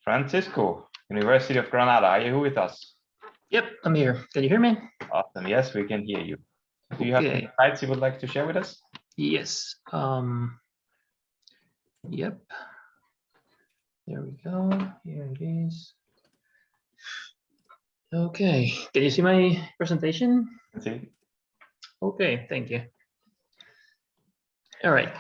Francisco, University of Granada. Are you with us? Yep, I'm here. Can you hear me? Awesome. Yes, we can hear you. Do you have any slides you would like to share with us? Yes. Yep. There we go. Here it is. Okay. Can you see my presentation? I see. Okay. Thank you. All right.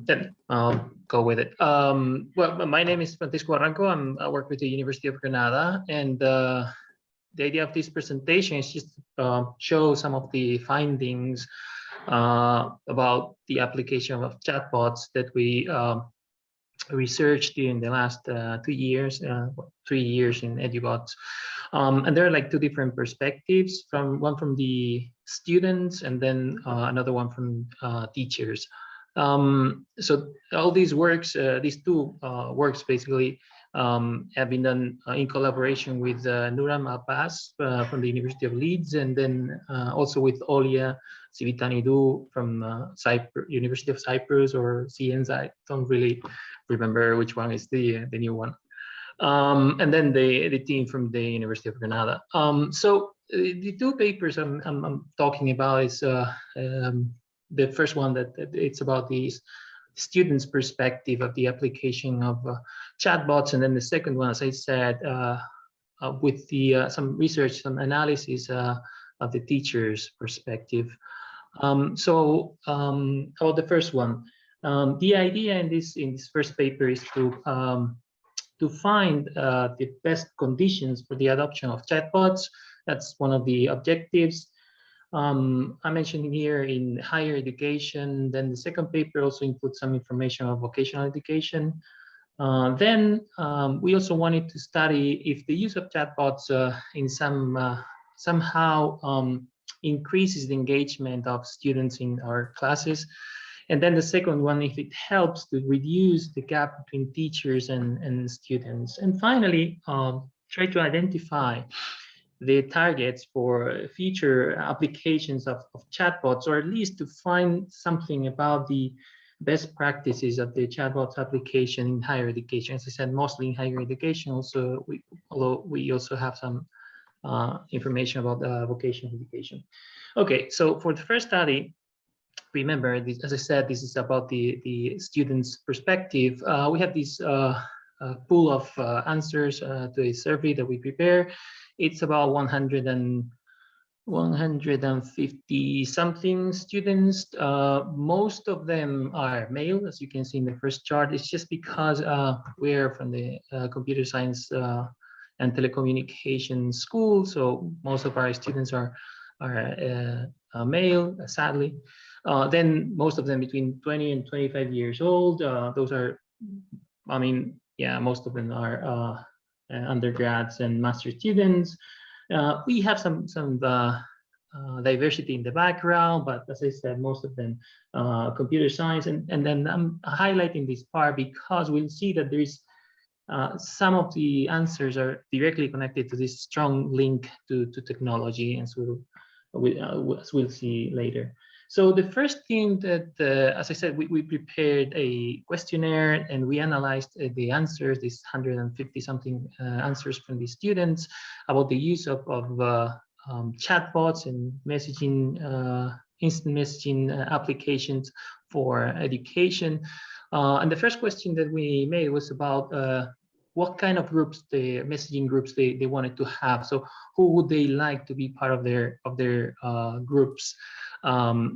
Then I'll go with it. Well, my name is Francisco Barranco. I work with the University of Granada, and the idea of this presentation is just show some of the findings about the application of chatbots that we researched in the last 2 years, 3 years in EDUBOTS. And there are like two different perspectives, one from the students and then another one from teachers. So all these works, these two works basically have been done in collaboration with Nuram Abbas from the University of Leeds, and then also with Olia Civitanidou from University of Cyprus or CNZ. I don't really remember which one is the new one. And then the team from the University of Granada. So the two papers I'm talking about is the first one that it's about the students' perspective of the application of chatbots, and then the second one, as I said, with the some research, some analysis of the teacher's perspective. So about the first one, the idea in this first paper is to find the best conditions for the adoption of chatbots. That's one of the objectives. I mentioned here in higher education. Then the second paper also includes some information on vocational education. Then we also wanted to study if the use of chatbots in somehow increases the engagement of students in our classes. And then the second one, if it helps to reduce the gap between teachers and students. And finally, try to identify the targets for future applications of chatbots, or at least to find something about the best practices of the chatbots application in higher education. As I said, mostly in higher education. Also, although we also have some information about vocational education. Okay, so for the first study, remember, this, as I said, this is about the students' perspective. We have this pool of answers to a survey that we prepare. It's about 150 something students. Most of them are male, as you can see in the first chart. It's just because we're from the computer science and telecommunications school, so most of our students are male, sadly. Then most of them between 20 and 25 years old. Those are, I mean, yeah, most of them are undergrads and master students. We have some diversity in the background, but as I said, most of them computer science. And then I'm highlighting this part because we'll see that there is some of the answers are directly connected to this strong link to technology, and so we'll see later. So the first thing that, as I said, we prepared a questionnaire and we analyzed the answers, these 150 something answers from the students about the use of chatbots and messaging, instant messaging applications for education. And the first question that we made was about what kind of groups, the messaging groups they wanted to have. So who would they like to be part of their groups?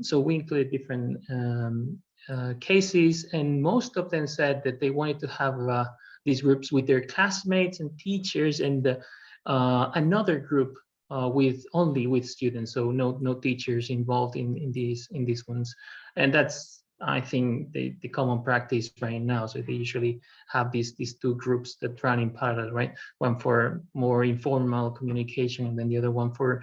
So we included different cases, and most of them said that they wanted to have these groups with their classmates and teachers, and another group only with students. So no teachers involved in these ones, and that's, I think, the common practice right now. So they usually have these two groups that run in parallel, right? One for more informal communication, and then the other one for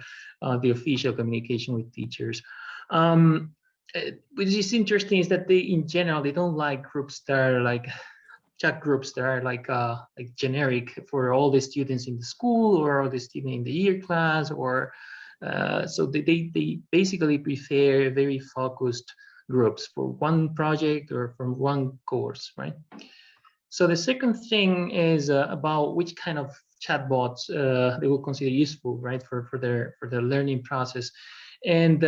the official communication with teachers. Which is interesting is that in general, they don't like groups that are like chat groups that are like generic for all the students in the school or all the students in the year class, or so they basically prefer very focused groups for one project or from one course, right? So the second thing is about which kind of chatbots they will consider useful, right, for their learning process. And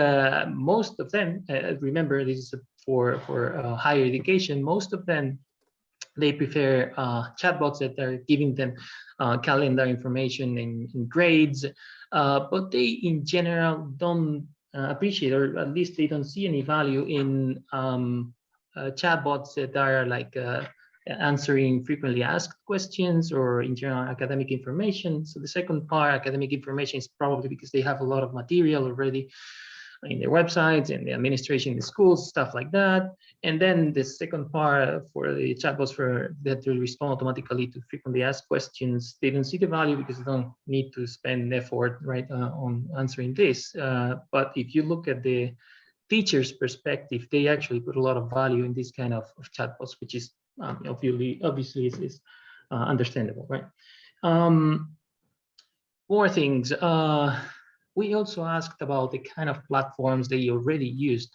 most of them, remember, this is for higher education. Most of them, they prefer chatbots that are giving them calendar information and grades, but they in general don't appreciate, or at least they don't see any value in chatbots that are like answering frequently asked questions or in general academic information. So the second part, academic information, is probably because they have a lot of material already in their websites and the administration in the schools, stuff like that. And then the second part for the chatbots for that to respond automatically to frequently asked questions, they don't see the value because they don't need to spend effort, right, on answering this. But if you look at the teacher's perspective, they actually put a lot of value in this kind of chatbots, which is obviously is understandable, right? More things. We also asked about the kind of platforms they already used,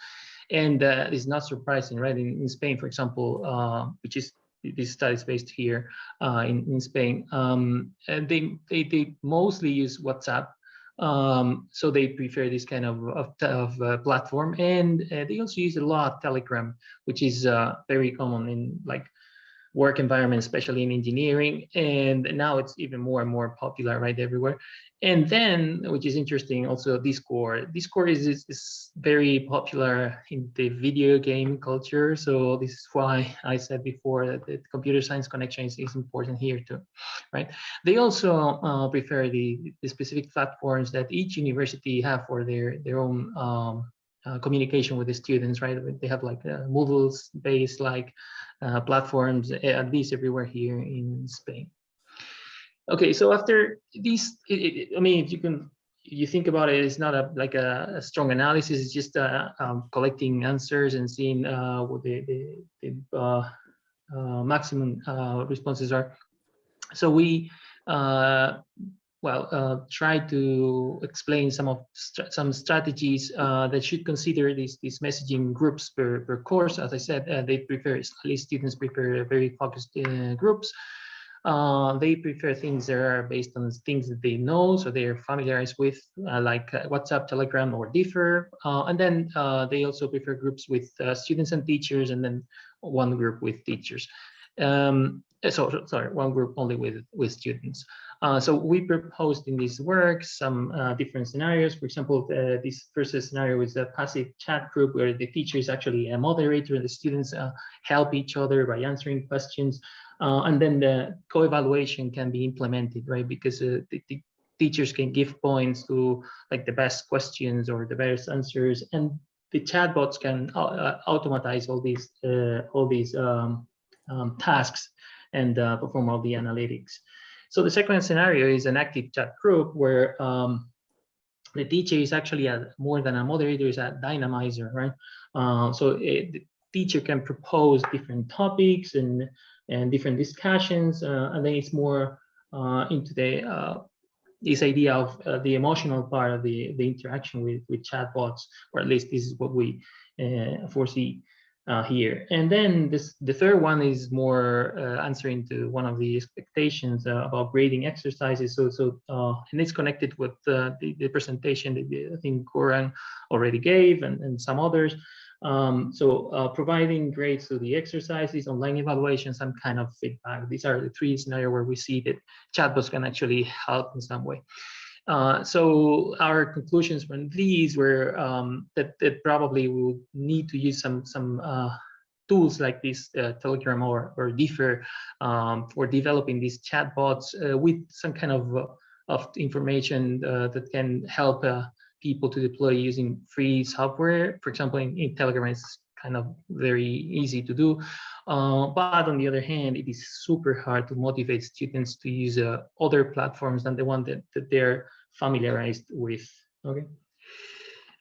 and it's not surprising, right? In Spain, for example, which is this study is based here in Spain, and they mostly use WhatsApp. So they prefer this kind of platform, and they also use a lot Telegram, which is very common in like work environment, especially in engineering, and now it's even more and more popular, right, everywhere. And then, which is interesting, also Discord. Discord is very popular in the video game culture, so this is why I said before that the computer science connection is important here too, right? They also prefer the specific platforms that each university have for their own communication with the students, right? They have like Moodle-based like platforms, at least everywhere here in Spain. Okay, so after these, I mean, if you think about it, it's not like a strong analysis. It's just collecting answers and seeing what the maximum responses are. So we try to explain some strategies that should consider these messaging groups per course. As I said, they prefer, at least students prefer very focused groups. They prefer things that are based on things that they know, so they're familiarized with, like WhatsApp, Telegram, or Differ. And then they also prefer groups with students and teachers, and then one group with teachers. Sorry, one group only with students. So we proposed in this work some different scenarios. For example, this first scenario is a passive chat group where the teacher is actually a moderator and the students help each other by answering questions. And then the co-evaluation can be implemented, right? Because the teachers can give points to like the best questions or the best answers, and the chatbots can automatize all these tasks and perform all the analytics. So the second scenario is an active chat group where the teacher is actually more than a moderator, is a dynamizer, right? So the teacher can propose different topics and different discussions, and then it's more into this idea of the emotional part of the interaction with chatbots, or at least this is what we foresee here. And then the third one is more answering to one of the expectations about grading exercises. And it's connected with the presentation that I think Goran already gave and some others. Providing grades to the exercises, online evaluation, some kind of feedback. These are the three scenarios where we see that chatbots can actually help in some way. So our conclusions from these were that probably we would need to use some tools like this Telegram or Differ for developing these chatbots with some kind of information that can help people to deploy using free software. For example, in Telegram, it's kind of very easy to do. But on the other hand, it is super hard to motivate students to use other platforms than the one that they're familiarized with. Okay.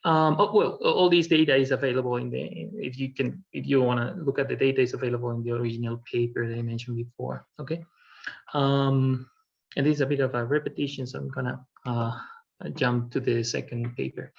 All these data is available in the, if you want to look at the data, is available in the original paper that I mentioned before. Okay. And this is a bit of a repetition, so I'm gonna jump to the second paper.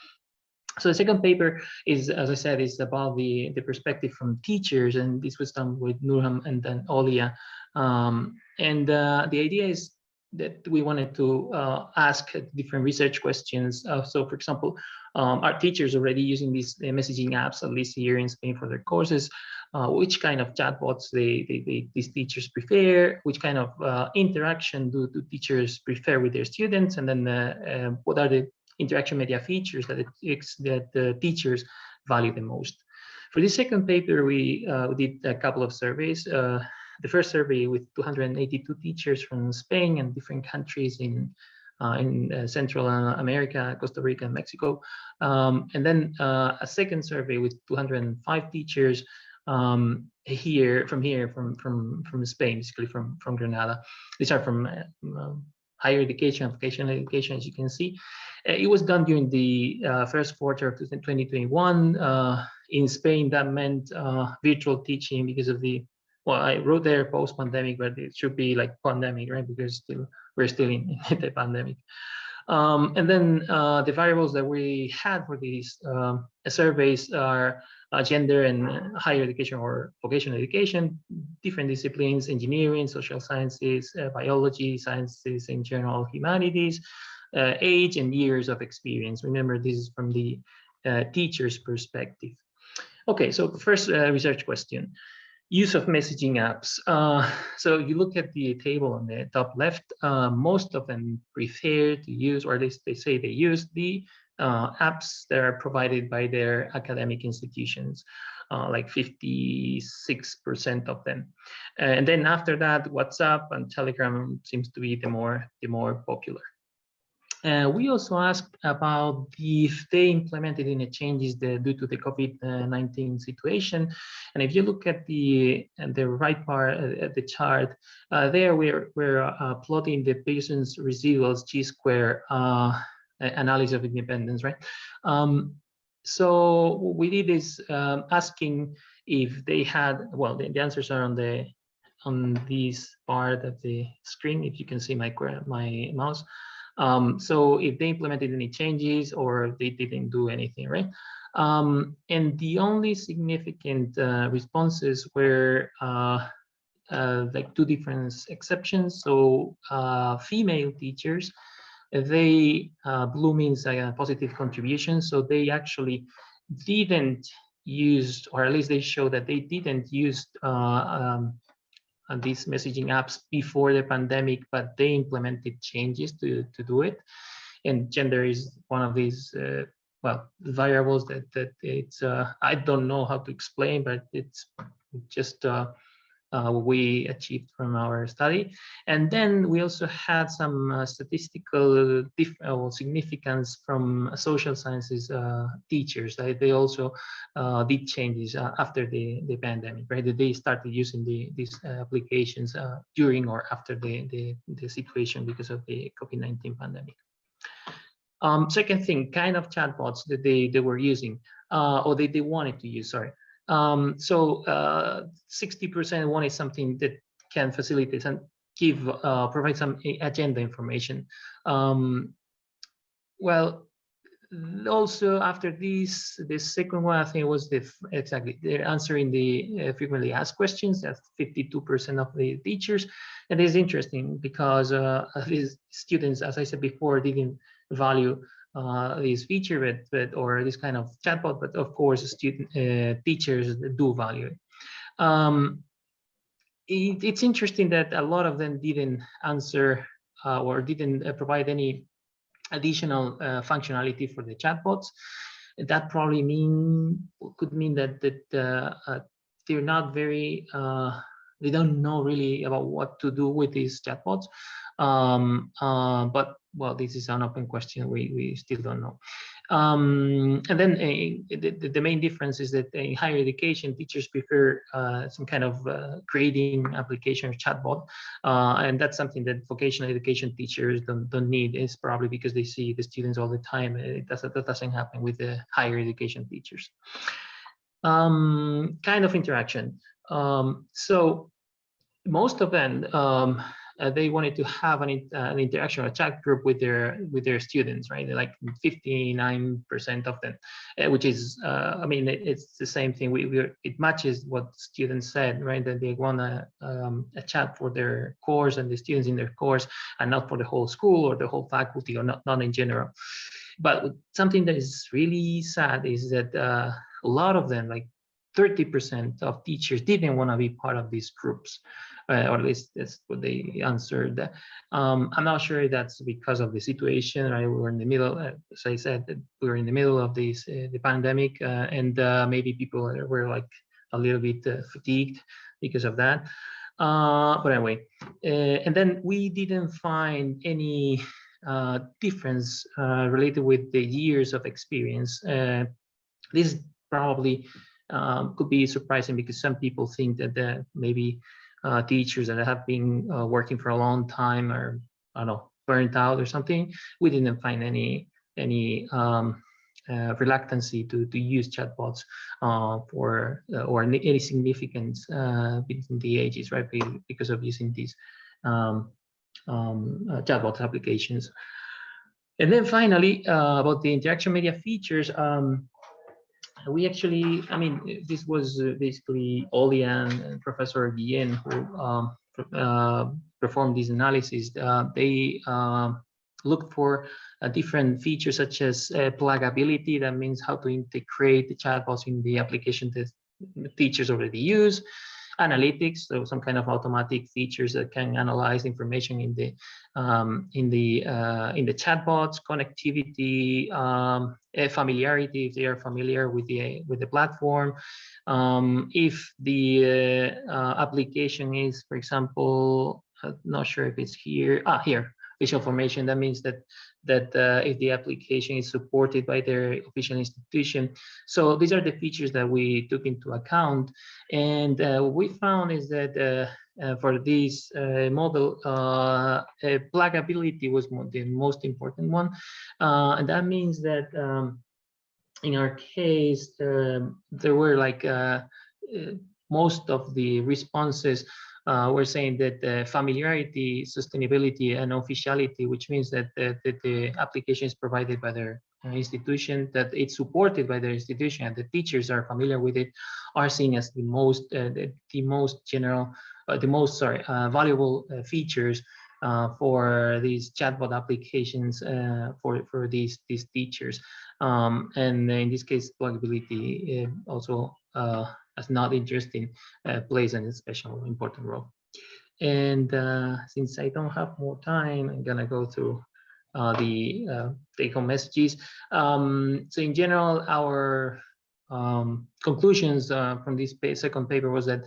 So the second paper is, as I said, is about the perspective from teachers, and this was done with Nurham and then Olia. The idea is that we wanted to ask different research questions. So, for example, are teachers already using these messaging apps, at least here in Spain, for their courses? Which kind of chatbots these teachers prefer? Which kind of interaction do teachers prefer with their students? And then what are the interaction media features that the teachers value the most? For this second paper, we did a couple of surveys. The first survey with 282 teachers from Spain and different countries in Central America, Costa Rica, and Mexico. And then a second survey with 205 teachers from Spain, basically from Granada. These are from higher education, vocational education, as you can see. It was done during the first quarter of 2021. In Spain, that meant virtual teaching because of the, well, I wrote there post-pandemic, but it should be like pandemic, right? Because we're still in the pandemic. And then the variables that we had for these surveys are gender and higher education or vocational education, different disciplines, engineering, social sciences, biology, sciences in general, humanities, age and years of experience. Remember, this is from the teacher's perspective. Okay, so the first research question. Use of messaging apps. So you look at the table on the top left, most of them prefer to use, or at least they say they use the apps that are provided by their academic institutions, like 56% of them. And then after that, WhatsApp and Telegram seems to be the more popular. We also asked about if they implemented any changes due to the COVID-19 situation. And if you look at the right part of the chart, there we're plotting the Pearson's residuals chi-square analysis of independence, right? So what we did is asking if they had, well, the answers are on this part of the screen, if you can see my mouse. So if they implemented any changes or they didn't do anything, right? And the only significant responses were like two different exceptions. So female teachers, they blue means a positive contribution. So they actually didn't use, or at least they show that they didn't use these messaging apps before the pandemic, but they implemented changes to do it. And gender is one of these well, variables that it's I don't know how to explain, but it's just we achieved from our study. And then we also had some statistical significance from social sciences teachers. They also did changes after the pandemic, right? They started using these applications during or after the situation because of the COVID-19 pandemic. Second thing, kind of chatbots that they were using or they wanted to use, sorry. So 60% wanted something that can facilitate and provide some agenda information. Well, also after this second one, I think was exactly they're answering the frequently asked questions. That's 52% of the teachers, and it's interesting because these students, as I said before, didn't value this feature, or this kind of chatbot, but of course, teachers do value it. It's interesting that a lot of them didn't answer or didn't provide any additional functionality for the chatbots. That probably could mean that they're not very they don't know really about what to do with these chatbots. But well, this is an open question. We still don't know. And then the main difference is that in higher education, teachers prefer some kind of grading application or chatbot, and that's something that vocational education teachers don't need. It's probably because they see the students all the time. That doesn't happen with the higher education teachers. Kind of interaction. So most of them they wanted to have an interaction, a chat group with their students, right? They're like 59% of them, which is, I mean, it's the same thing. It matches what students said, right? That they want a chat for their course and the students in their course, and not for the whole school or the whole faculty, or not in general. But something that is really sad is that a lot of them, like 30% of teachers, didn't want to be part of these groups, or at least that's what they answered. I'm not sure if that's because of the situation, right? We were in the middle, as I said, we were in the middle of this the pandemic, and maybe people were like a little bit fatigued because of that. But anyway, and then we didn't find any difference related with the years of experience. This probably could be surprising, because some people think that maybe teachers that have been working for a long time are, I don't know, burnt out or something. We didn't find any reluctancy to use chatbots or any significance between the ages, right? Because of using these chatbot applications. And then finally, about the interaction media features, we actually, I mean, this was basically Oli and Professor Guillen who performed this analysis. They looked for different features such as pluggability. That means how to integrate the chatbots in the application that teachers already use. Analytics, so some kind of automatic features that can analyze information in the chatbots. Connectivity, familiarity, if they are familiar with the platform. If the application is, for example, I'm not sure if it's here. Here, visual formation. That means that if the application is supported by their official institution. So these are the features that we took into account. And what we found is that for this model, pluggability was the most important one. And that means that in our case, there were like most of the responses we're saying that familiarity, sustainability, and officiality, which means that the application is provided by their institution, that it's supported by their institution, and the teachers are familiar with it, are seen as the most valuable features for these chatbot applications for these teachers. And in this case, pluggability also as not interesting plays an especially important role. And since I don't have more time, I'm gonna go through the take-home messages. So in general, our conclusions from this second paper was that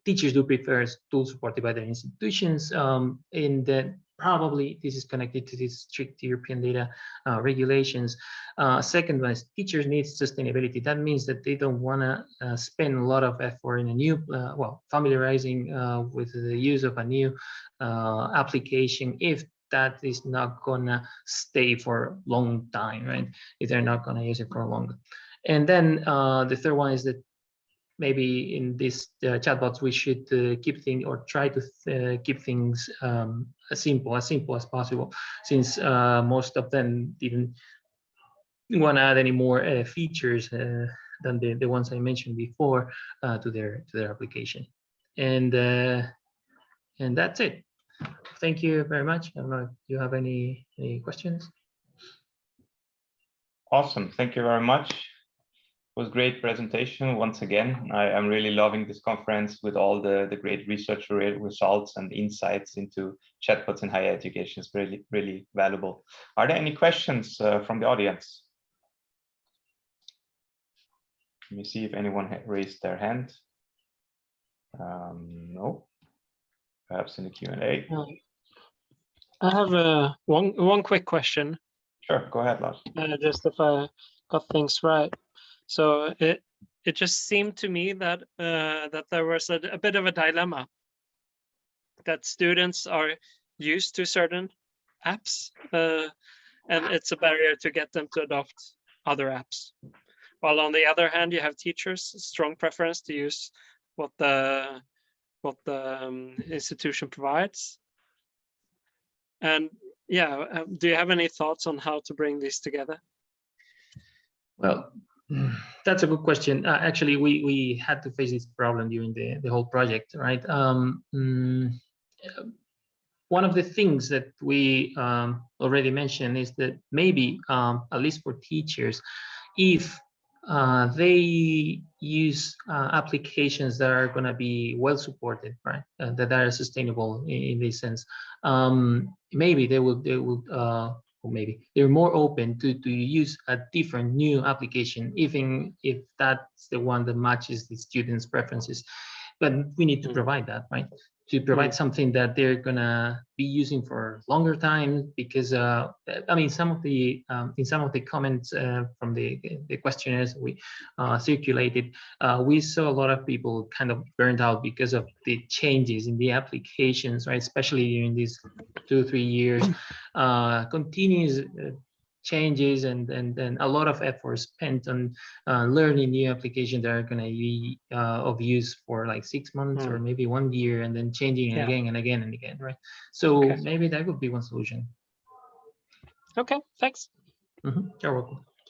teachers do prefer tools supported by their institutions, and that probably this is connected to these strict European data regulations. Second one is teachers need sustainability. That means that they don't want to spend a lot of effort in a new, familiarizing with the use of a new application if that is not gonna stay for a long time, right? If they're not gonna use it for long. And then the third one is that maybe in these chatbots, we should keep things, or try to keep things as simple as possible, since most of them didn't want to add any more features than the ones I mentioned before to their application. And that's it. Thank you very much. I don't know if you have any questions. Awesome. Thank you very much. It was a great presentation once again. I'm really loving this conference with all the great research results and insights into chatbots in higher education. It's really, really valuable. Are there any questions from the audience? Let me see if anyone raised their hand. No. Perhaps in the Q&A. I have one quick question. Sure, go ahead, Lars. Just if I got things right. So it just seemed to me that that there was a bit of a dilemma, that students are used to certain apps, and it's a barrier to get them to adopt other apps. While on the other hand, you have teachers' strong preference to use what what the institution provides. And yeah, do you have any thoughts on how to bring this together? Well, that's a good question. Actually, we had to face this problem during the whole project, right? One of the things that we already mentioned is that maybe, at least for teachers, if they use applications that are going to be well supported, right? That are sustainable in this sense. Maybe they will or maybe they're more open to use a different new application, even if that's the one that matches the students' preferences. But we need to provide that, right? To provide something that they're gonna be using for longer time, because I mean, some of the in some of the comments from the questionnaires we circulated, we saw a lot of people kind of burned out because of the changes in the applications, right? Especially during these 2-3 years, continuous changes and a lot of effort spent on learning new applications that are going to be of use for like 6 months or maybe 1 year, and then changing it again and again and again, right? So maybe that would be one solution. Okay, thanks. You're welcome.